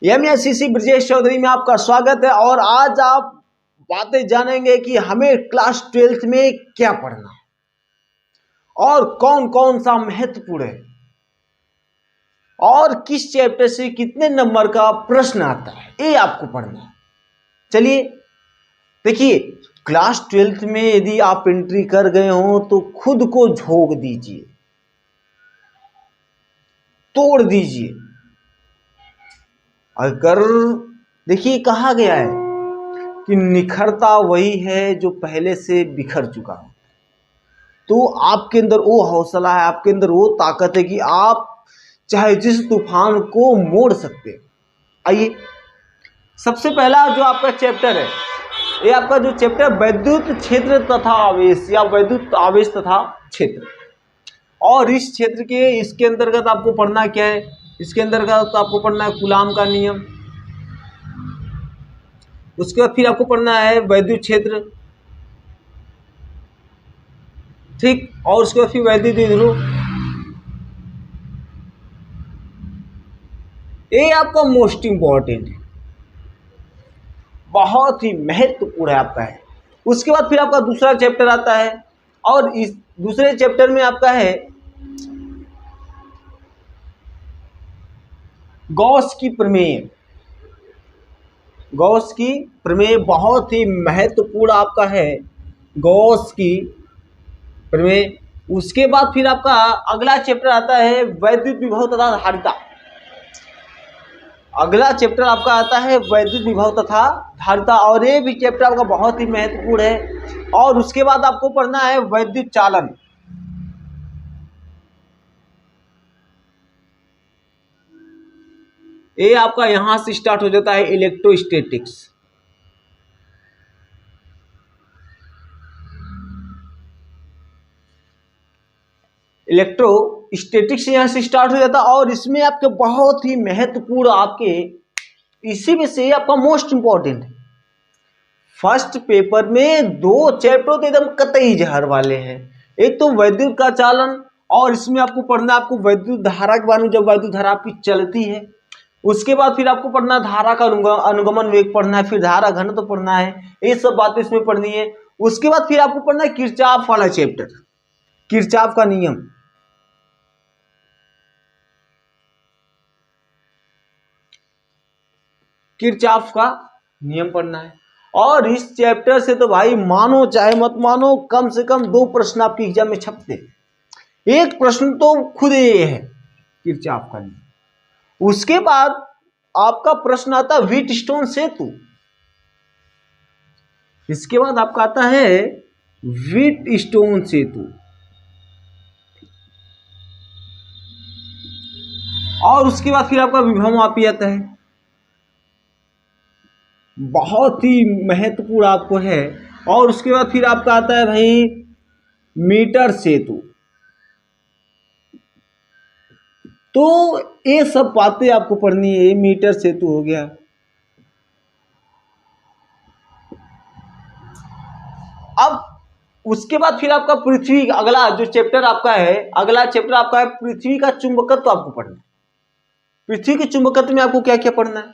MSCC Brajesh Chaudhary में आपका स्वागत है। और आज आप बातें जानेंगे कि हमें क्लास 12th में क्या पढ़ना और कौन कौन सा महत्वपूर्ण है और किस चैप्टर से कितने नंबर का प्रश्न आता है, ये आपको पढ़ना है। चलिए देखिए, क्लास 12th में यदि आप एंट्री कर गए हो तो खुद को झोंक दीजिए, तोड़ दीजिए। अगर देखिए, कहा गया है कि निखरता वही है जो पहले से बिखर चुका हो, तो आपके अंदर वो हौसला है, आपके अंदर वो ताकत है कि आप चाहे जिस तूफान को मोड़ सकते हैं। आइए, सबसे पहला जो आपका चैप्टर है, ये आपका जो चैप्टर वैद्युत क्षेत्र तथा आवेश या वैद्युत आवेश तथा क्षेत्र। और इस क्षेत्र के इसके अंतर्गत आपको पढ़ना क्या है? इसके अंतर्गत आपको पढ़ना है कूलाम का नियम, उसके बाद फिर आपको पढ़ना है वैद्युत क्षेत्र, ठीक, और उसके बाद फिर वैद्युत द्विध्रुव। ये आपका मोस्ट इंपॉर्टेंट है, बहुत ही महत्वपूर्ण है आपका है। उसके बाद फिर आपका दूसरा चैप्टर आता है और इस दूसरे चैप्टर में आपका है गॉस की प्रमेय। गॉस की प्रमेय बहुत ही महत्वपूर्ण आपका है, गॉस की प्रमेय। उसके बाद फिर आपका अगला चैप्टर आता है वैद्युत विभव तथा धारिता। अगला चैप्टर आपका आता है वैद्युत विभव तथा धारिता, और ये भी चैप्टर आपका बहुत ही महत्वपूर्ण है। और उसके बाद आपको पढ़ना है वैद्युत चालन। ये आपका यहां से स्टार्ट हो जाता है इलेक्ट्रोस्टैटिक्स। इलेक्ट्रोस्टैटिक्स यहां से स्टार्ट हो जाता है और इसमें आपके बहुत ही महत्वपूर्ण आपके इसी में से आपका मोस्ट इंपॉर्टेंट है। फर्स्ट पेपर में दो चैप्टर तो एकदम कतई जहर वाले हैं। एक तो वैद्युत का चालन, और इसमें आपको पढ़ना है आपको वैद्युत धारा के बारे में, जब वैद्युत धारा आपकी चलती है। उसके बाद फिर आपको पढ़ना है धारा का अनुगमन वेग पढ़ना है, फिर धारा घनत्व तो पढ़ना है, ये सब बातें इसमें पढ़नी है। उसके बाद फिर आपको पढ़ना है किरचॉफ वाला चैप्टर, किरचॉफ का नियम। किरचॉफ का नियम पढ़ना है। और इस चैप्टर से तो भाई मानो चाहे मत मानो, कम से कम 2 प्रश्न आपके एग्जाम में छपते। एक प्रश्न तो खुद ये है किरचॉफ का नियम। उसके बाद आपका प्रश्न आता है व्हीटस्टोन सेतु। इसके बाद आपका आता है व्हीटस्टोन सेतु। और उसके बाद फिर आपका विभवमापी आता है, बहुत ही महत्वपूर्ण आपको है। और उसके बाद फिर आपका आता है भाई मीटर सेतु। तो ये सब बातें आपको पढ़नी है। मीटर सेतु हो गया। अब उसके बाद फिर आपका पृथ्वी, अगला जो चैप्टर आपका है, अगला चैप्टर आपका है पृथ्वी का चुंबकत्व आपको पढ़ना है। पृथ्वी के चुंबकत्व में आपको क्या क्या पढ़ना है?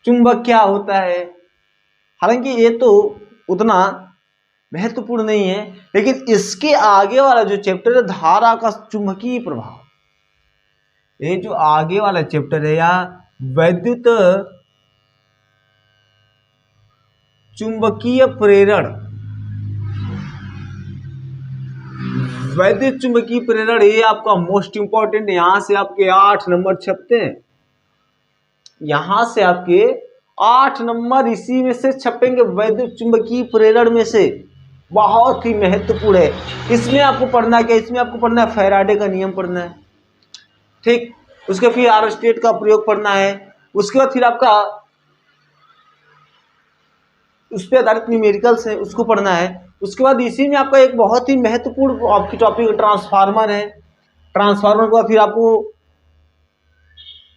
चुंबक क्या होता है? हालांकि ये तो उतना महत्वपूर्ण नहीं है, लेकिन इसके आगे वाला जो चैप्टर है धारा का चुंबकीय प्रभाव, ये जो आगे वाला चैप्टर है या वैद्युत चुंबकीय प्रेरण, वैद्युत चुंबकीय प्रेरण, ये आपका मोस्ट इंपॉर्टेंट। यहां से आपके 8 नंबर छपते हैं, यहां से आपके 8 नंबर इसी में से छपेंगे, वैद्युत चुंबकीय प्रेरण में से। बहुत ही महत्वपूर्ण है। इसमें आपको पढ़ना क्या? इसमें आपको पढ़ना है फैराडे का नियम पढ़ना है, ठीक। उसके फिर आरस्टेट का प्रयोग पढ़ना है। उसके बाद फिर आपका उस पर आधारित न्यूमेरिकल्स है, उसको पढ़ना है। उसके बाद इसी में आपका एक बहुत ही महत्वपूर्ण आपकी टॉपिक ट्रांसफार्मर है। ट्रांसफार्मर के बाद फिर आपको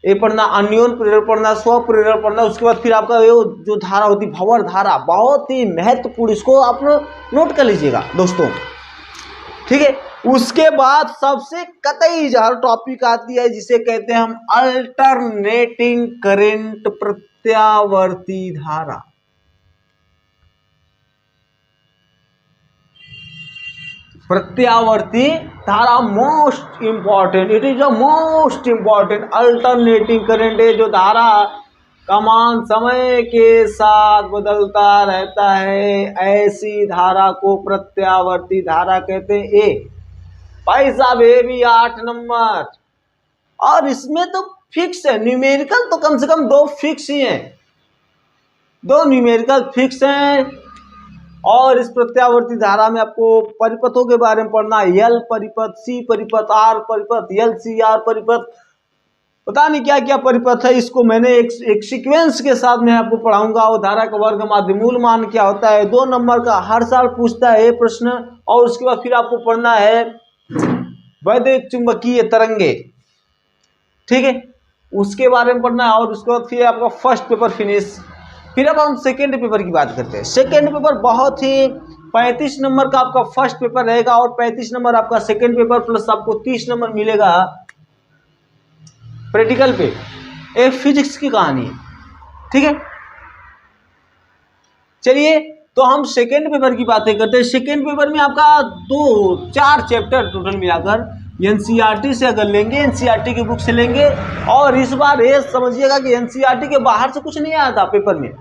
ये पढ़ना, अन्योन प्रेरण पढ़ना, स्व प्रेरण पढ़ना। उसके बाद फिर आपका जो धारा होती है भंवर धारा, बहुत ही महत्वपूर्ण, इसको आप नोट कर लीजिएगा दोस्तों, ठीक है। उसके बाद सबसे कतई जहर टॉपिक आती है जिसे कहते हैं हम अल्टरनेटिंग करंट, प्रत्यावर्ती धारा। प्रत्यावर्ती धारा most important, it is a most important. Alternating current है जो धारा का मान समय के साथ बदलता रहता है, ऐसी धारा को प्रत्यावर्ती धारा कहते हैं। ए भाई साहब ये भी 8 नंबर, और इसमें तो फिक्स है, न्यूमेरिकल तो कम से कम 2 फिक्स ही हैं, 2 न्यूमेरिकल फिक्स हैं। और इस प्रत्यावर्ती धारा में आपको परिपथों के बारे में पढ़ना है, एल परिपथ, सी परिपथ, आर परिपथ, एल सी आर परिपथ, पता नहीं क्या क्या परिपथ है। इसको मैंने एक सीक्वेंस के साथ में आपको पढ़ाऊंगा। वो धारा का वर्ग माध्य मूल मान क्या होता है, 2 नंबर का हर साल पूछता है ये प्रश्न। और उसके बाद फिर आपको पढ़ना है वैद्युत चुंबकीय तरंगे, ठीक है, उसके बारे में पढ़ना है। और उसके बाद फिर आपका फर्स्ट पेपर फिनिश। फिर अब हम सेकेंड पेपर की बात करते हैं। सेकेंड पेपर बहुत ही 35 नंबर का आपका फर्स्ट पेपर रहेगा और 35 नंबर आपका सेकेंड पेपर, प्लस आपको 30 नंबर मिलेगा प्रैक्टिकल पे। एक फिजिक्स की कहानी है, ठीक है। चलिए तो हम सेकेंड पेपर की बातें करते हैं। सेकेंड पेपर में आपका 4 चैप्टर टोटल मिलाकर एनसीईआरटी से अगर लेंगे, एनसीईआरटी की बुक से लेंगे। और इस बार ये समझिएगा कि एनसीईआरटी के बाहर से कुछ नहीं आया था पेपर में,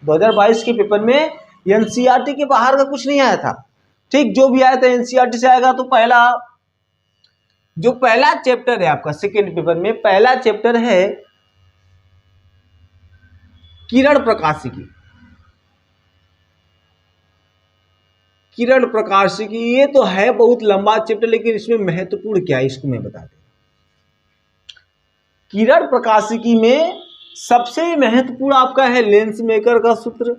2022 के पेपर में एनसीईआरटी के बाहर का कुछ नहीं आया था, ठीक। जो भी आया था एनसीईआरटी से आएगा। तो पहला चैप्टर है आपका सेकेंड पेपर में, पहला चैप्टर है किरण प्रकाशिकी। किरण प्रकाशिकी ये तो है बहुत लंबा चैप्टर, लेकिन इसमें महत्वपूर्ण क्या है इसको मैं बता दूं। किरण प्रकाशिकी में सबसे महत्वपूर्ण आपका है लेंस मेकर का सूत्र,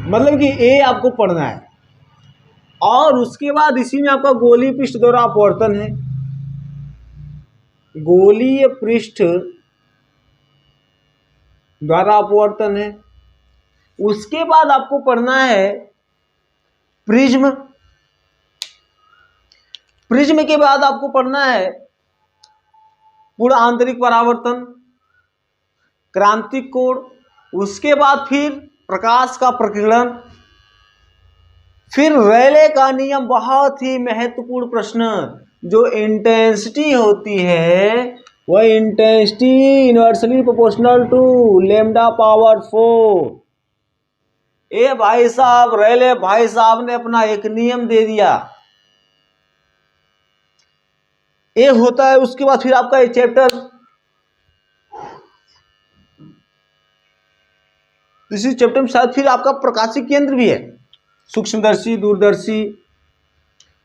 मतलब कि ए आपको पढ़ना है। और उसके बाद इसी में आपका गोलीय पृष्ठ द्वारा अपवर्तन है, गोलीय पृष्ठ द्वारा अपवर्तन है। उसके बाद आपको पढ़ना है प्रिज्म, प्रिज्म के बाद आपको पढ़ना है पूर्ण आंतरिक परावर्तन, क्रांतिक कोण। उसके बाद फिर प्रकाश का प्रकीर्णन, फिर रेले का नियम, बहुत ही महत्वपूर्ण प्रश्न। जो इंटेंसिटी होती है वह intensity inversely proportional to lambda power 4। ए भाई साहब, रेले भाई साहब ने अपना एक नियम दे दिया, ये होता है। उसके बाद फिर आपका ये चैप्टर, इसी चैप्टर में शायद फिर आपका प्रकाशिक केंद्र भी है, सूक्ष्मदर्शी, दूरदर्शी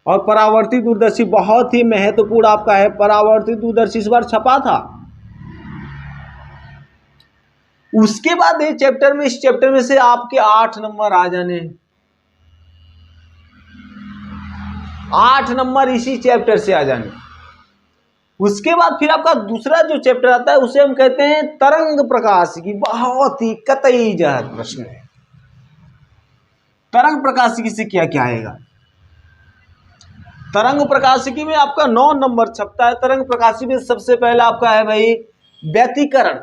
और परावर्ती दूरदर्शी, बहुत ही महत्वपूर्ण आपका है। परावर्ती दूरदर्शी इस बार छपा था। उसके बाद ये चैप्टर में, इस चैप्टर में से आपके 8 नंबर आ जाने, 8 नंबर इसी चैप्टर से आ जाने। उसके बाद फिर आपका दूसरा जो चैप्टर आता है उसे हम कहते हैं तरंग प्रकाशिकी, बहुत ही कतई जहर प्रश्न है। तरंग प्रकाशिकी से क्या क्या आएगा। तरंग प्रकाशिकी में आपका 9 नंबर छपता है। तरंग प्रकाशिकी में सबसे पहला आपका है भाई व्यतिकरण,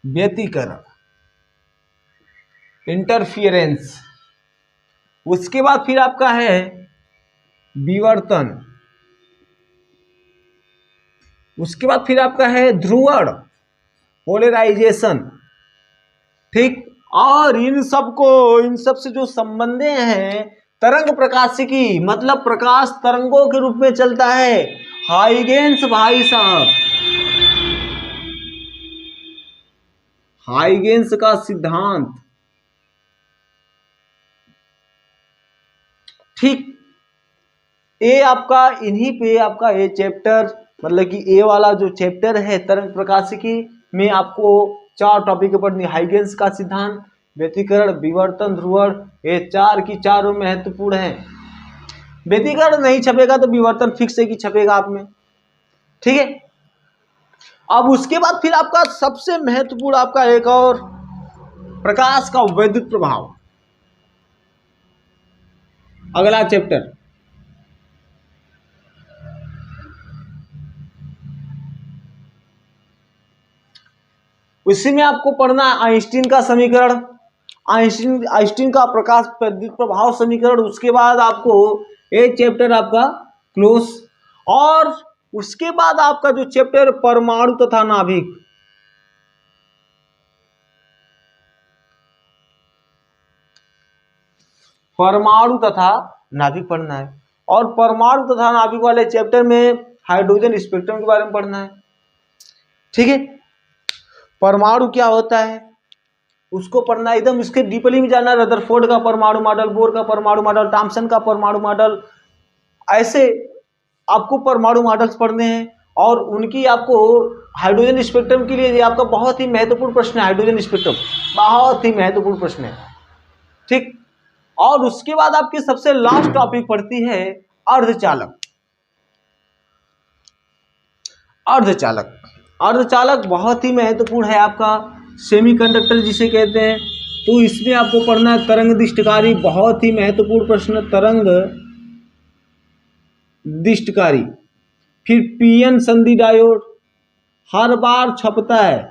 व्यतिकरण, इंटरफियरेंस। उसके बाद फिर आपका है विवर्तन। उसके बाद फिर आपका है ध्रुवण, पोलराइजेशन, ठीक। और इन सब से जो संबंधे हैं, तरंग प्रकाशिकी मतलब प्रकाश तरंगों के रूप में चलता है। हाइगेंस भाई साहब, हाइगेंस का सिद्धांत, ठीक। ये आपका इन्हीं पे आपका ये चैप्टर, मतलब कि ए वाला जो चैप्टर है तरंग प्रकाशिकी में आपको 4 टॉपिक पढ़नी। हाइगेंस का सिद्धांत, व्यतिकरण, विवर्तन, ध्रुवण, ये 4 की 4 महत्वपूर्ण है। व्यतिकरण नहीं छपेगा तो विवर्तन फिक्स है कि छपेगा आप में, ठीक है। अब उसके बाद फिर आपका सबसे महत्वपूर्ण आपका एक और प्रकाश का वैद्युत प्रभाव, अगला चैप्टर। उसी में आपको पढ़ना है आइंस्टीन का समीकरण, आइंस्टीन का प्रकाश वैद्युत प्रभाव समीकरण। उसके बाद आपको एक चैप्टर आपका क्लोज, और उसके बाद आपका जो चैप्टर परमाणु तथा नाभिक, परमाणु तथा नाभिक पढ़ना है। और परमाणु तथा नाभिक वाले चैप्टर में हाइड्रोजन स्पेक्ट्रम के बारे में पढ़ना है। ठीक है, परमाणु क्या होता है उसको पढ़ना, एकदम इसके डीपली में जाना, रदरफोर्ड का परमाणु मॉडल, बोर का परमाणु मॉडल, थॉमसन का परमाणु मॉडल, ऐसे आपको परमाणु मॉडल्स पढ़ने हैं। और उनकी आपको हाइड्रोजन स्पेक्ट्रम के लिए आपका बहुत ही महत्वपूर्ण प्रश्न है, हाइड्रोजन स्पेक्ट्रम बहुत ही महत्वपूर्ण प्रश्न है। ठीक, और उसके बाद आपकी सबसे लास्ट टॉपिक पड़ती है अर्धचालक। अर्धचालक, अर्धचालक बहुत ही महत्वपूर्ण है आपका, सेमीकंडक्टर जिसे कहते हैं। तो इसमें आपको पढ़ना है तरंग दिष्टकारी, बहुत ही महत्वपूर्ण प्रश्न, तरंग दिष्टकारी। फिर पीएन संधि डायोड हर बार छपता है।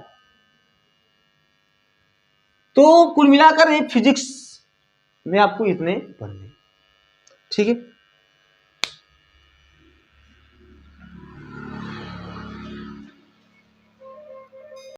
तो कुल मिलाकर ये फिजिक्स में आपको इतने पढ़ने, ठीक है।